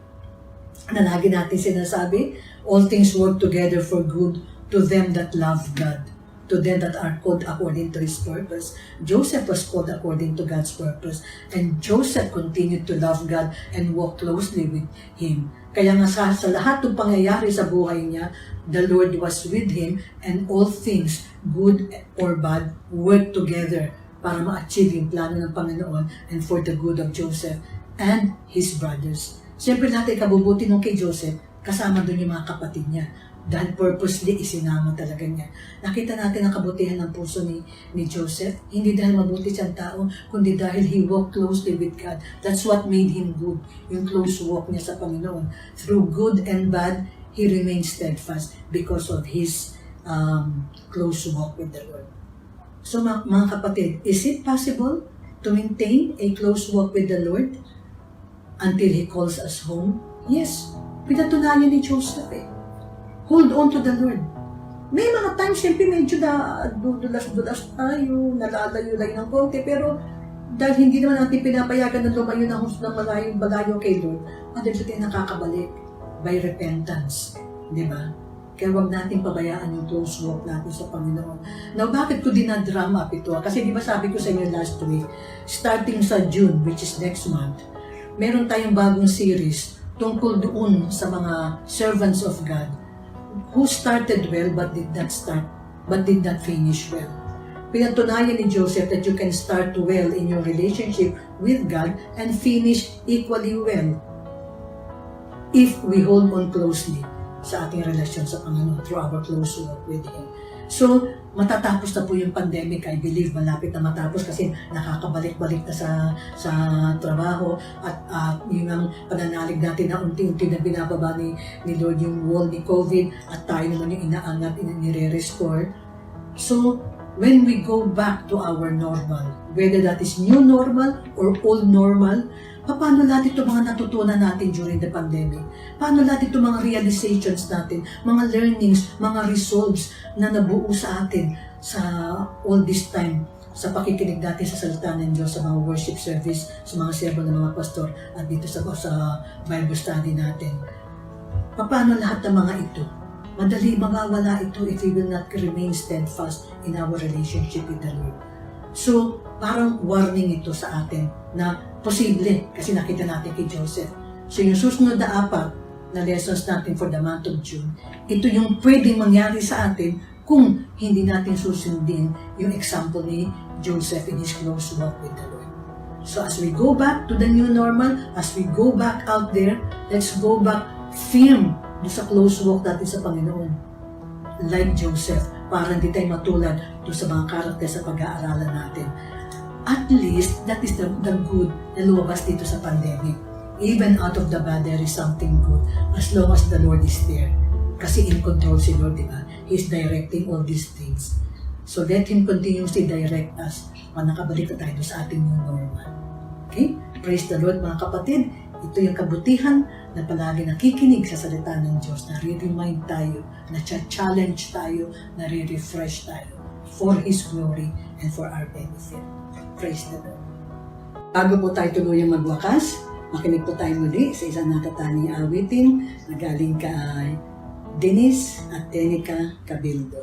na lagi natin sinasabi, "All things work together for good to them that love God, to them that are called according to His purpose." Joseph was called according to God's purpose, and Joseph continued to love God and walk closely with Him. Kaya nga sa lahat ng pangyayari sa buhay niya, the Lord was with him, and all things, good or bad, work together para ma-achieve yung plano ng Panginoon and for the good of Joseph and his brothers. Siyempre lahat ay kabubuti nung kay Joseph, kasama doon yung mga kapatid niya. Dahil purposely isinama talaga niya. Nakita natin ang kabutihan ng puso ni Joseph. Hindi dahil mabuti siyang tao, kundi dahil he walked closely with God. That's what made him good. Yung close walk niya sa Panginoon. Through good and bad, he remained steadfast because of his close walk with the Lord. So mga kapatid, is it possible to maintain a close walk with the Lord until He calls us home? Yes. Pinatunayan ni Joseph Hold on to the Lord. May mga times, siyempre medyo na dulas-dulas tayo, nalalayo-layo ng konti, pero dahil hindi naman natin pinapayagan na lumayo ng malayo kay Lord, madalas natin nakakabalik by repentance. Di ba? Kaya huwag natin pabayaan yung close walk natin sa Panginoon. Now, bakit ko dinadrum up ito? Kasi di ba sabi ko sa inyo last week, starting sa June, which is next month, meron tayong bagong series tungkol doon sa mga servants of God who started well but did not finish well. Pinatunayan ni Joseph that you can start well in your relationship with God and finish equally well if we hold on closely sa ating relasyon sa Panginoon through our close walk with Him. So, matatapos na po yung pandemic. I believe malapit na matapos kasi nakakabalik-balik na sa trabaho at yung ang pananalig natin na unti-unti na binababa ni Lord yung wall ni COVID at tayo naman yung inaangat, nire-restore. So, when we go back to our normal, whether that is new normal or old normal, paano lahat ito mga natutunan natin during the pandemic? Paano lahat ito mga realizations natin, mga learnings, mga resolves na nabuo sa atin sa all this time, sa pakikinig natin sa salita ng Diyos, sa mga worship service, sa mga sermon ng mga pastor, at dito sa Bible study natin. Paano lahat ng mga ito? Madali mawawala ito if we will not remain steadfast in our relationship with the Lord. So, parang warning ito sa atin na posible, kasi nakita natin kay Joseph. So yung susunod na 4 na lessons natin for the month of June, ito yung pwedeng mangyari sa atin kung hindi natin susundin yung example ni Joseph in his close walk with the Lord. So as we go back to the new normal, as we go back out there, let's go back firm sa close walk natin sa Panginoon. Like Joseph, para hindi tayo matulad doon sa mga karakter sa pag-aaralan natin. At least, that is the good na lumabas dito sa pandemic. Even out of the bad, there is something good as long as the Lord is there. Kasi in control si Lord, di ba? He's directing all these things. So let Him continuously direct us para nakabalik na tayo sa ating new normal. Okay? Praise the Lord mga kapatid. Ito yung kabutihan na palagi nakikinig sa salita ng Diyos, na re-remind tayo, na challenge tayo, na re-refresh tayo for His glory and for our benefit. Praise the Lord. Bago po tayo tuluyang magwakas, makinig po tayo muli sa isang natataning awitin na galing kay Dennis at Tenica Cabildo.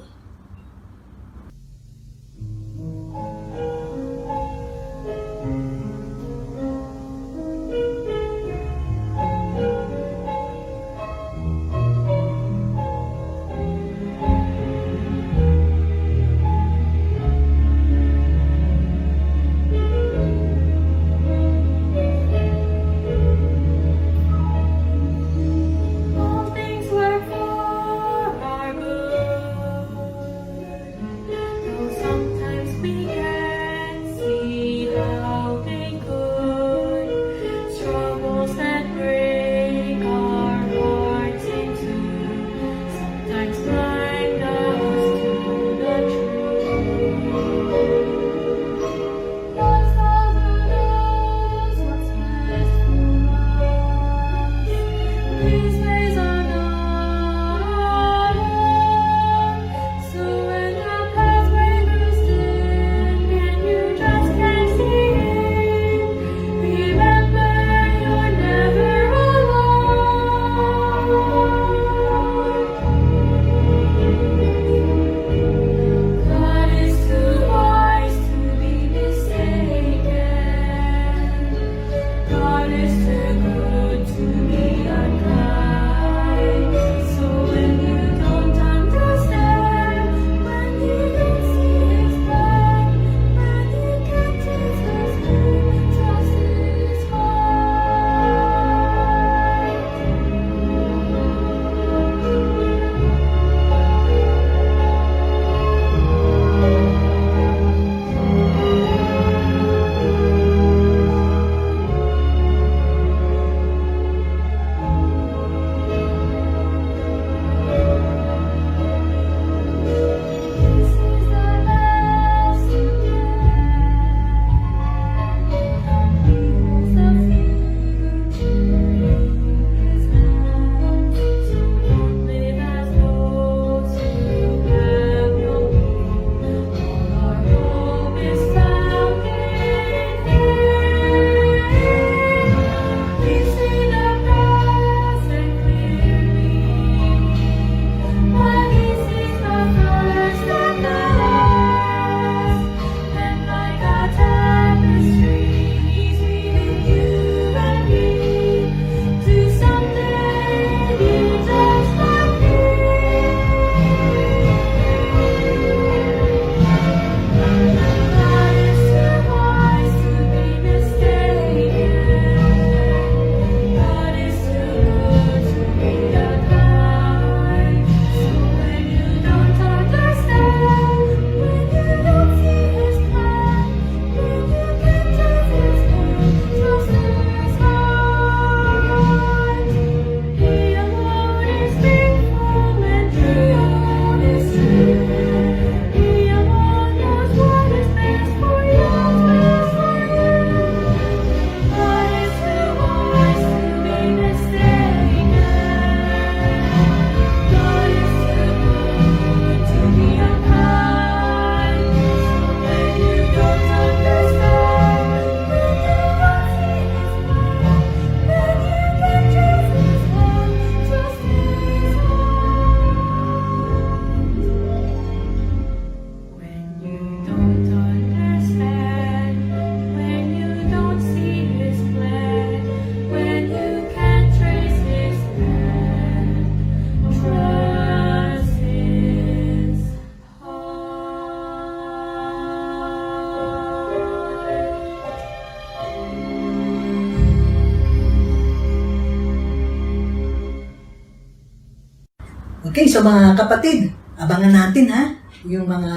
Okay, so mga kapatid, abangan natin ha, yung mga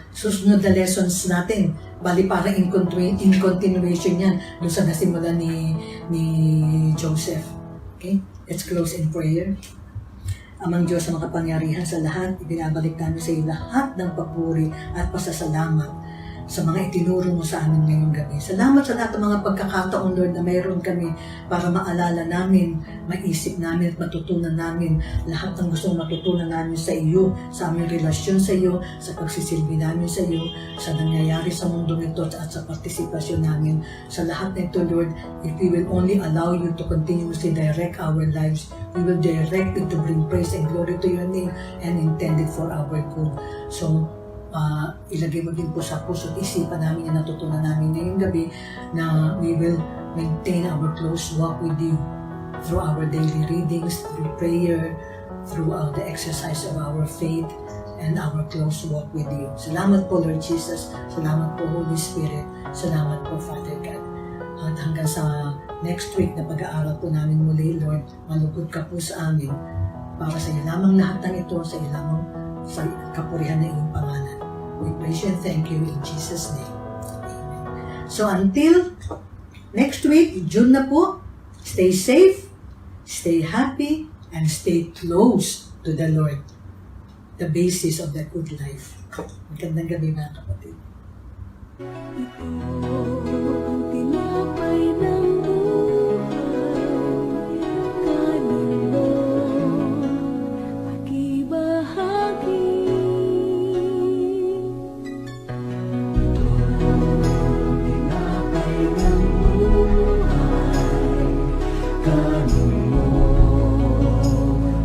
susunod na lessons natin. Bali para in continuation yan doon sa nasimula ni Joseph. Okay, let's close in prayer. Amang Diyos na makapangyarihan sa lahat, ibinabalik namin sa iyo lahat ng papuri at pasasalamat sa mga itinuro mo sa amin ngayong gabi. Salamat sa lahat ng mga pagkakataon, Lord, na mayroon kami para maalala namin, maisip namin at matutunan namin lahat ng gustong matutunan namin sa iyo, sa aming relasyon sa iyo, sa pagsisilbi namin sa iyo, sa nangyayari sa mundong ito at sa partisipasyon namin. Sa lahat na ito, Lord, if we will only allow you to continuously direct our lives, we will direct it to bring praise and glory to your name and intended for our good. So, ilagay mo din po sa puso at isipan namin yung natutunan namin ngayong gabi na we will maintain our close walk with you through our daily readings, through prayer, through the exercise of our faith and our close walk with you. Salamat po, Lord Jesus. Salamat po, Holy Spirit. Salamat po, Father God. At hanggang sa next week na pag-aaral po namin muli, Lord, malugod ka po sa amin para sa iyo lamang lahat ng ito, sa iyo lamang sa kapurihan ng iyong pangalan. We praise you and thank you in Jesus' name. Amen. So until next week, June na po, stay safe, stay happy, and stay close to the Lord. The basis of the good life. Magandang gabi mga kapatid. Ang tinapay ng buhay, kanin mo, pakibahagi. Ang tinapay ng buhay, kanin mo,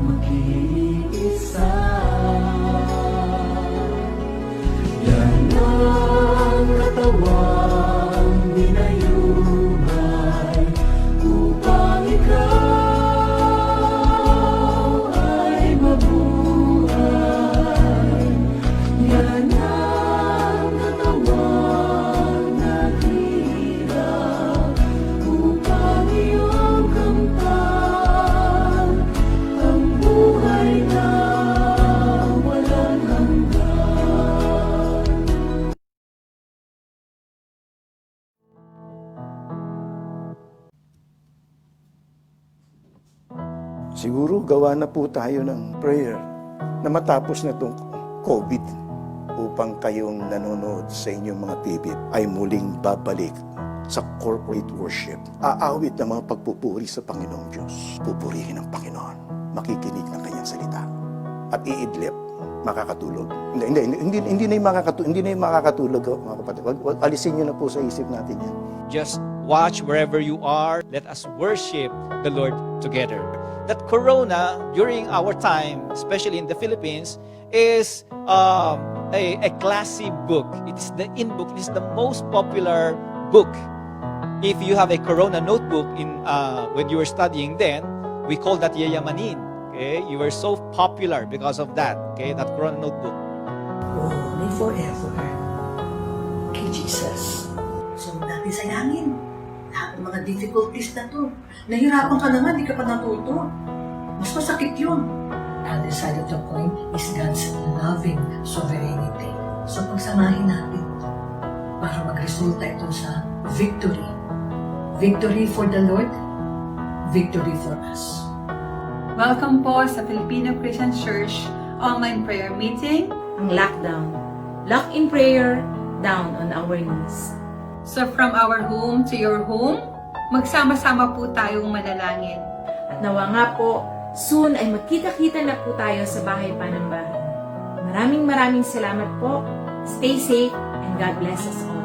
makiisa. Yan ang katawang dinayumay upang ikaw ay mabuhay. Yan ang katawang naghihirap upang iyong kamtan ang buhay na walang hanggan. Siguro gawa na po tayo ng prayer na matapos na itong COVID upang kayong nanonood sa inyong mga TV ay muling babalik sa corporate worship. Aawit ng mga pagpupuri sa Panginoong Diyos. Pupurihin ang Panginoon. Makikinig ng kanyang salita. At iidlip, makakatulog. Hindi na yung makakatulog, mga kapatid. Wag alisin nyo na po sa isip natin yan. Just watch wherever you are. Let us worship the Lord together. That Corona, during our time, especially in the Philippines, is a classy book. It is the in-book. It is the most popular book. If you have a Corona notebook when you were studying then, we call that yayamanin. Okay? You were so popular because of that. Okay? That Corona notebook. Only forever. Kay Jesus. So, natin sayangin. Lahat ng mga difficulties na to. Nahirapan ka naman, di ka pa natuto. Mas masakit yun. The other side of the coin is God's loving sovereignty. So, pagsamahin natin para magresulta ito sa victory. Victory for the Lord, victory for us. Welcome po sa Filipino Christian Church online prayer meeting. Ang lockdown. Lock in prayer, down on our knees. So from our home to your home, magsama-sama po tayong manalangin. At nawa nga po, soon ay magkita-kita na po tayo sa bahay Panambahan. Maraming salamat po. Stay safe and God bless us all.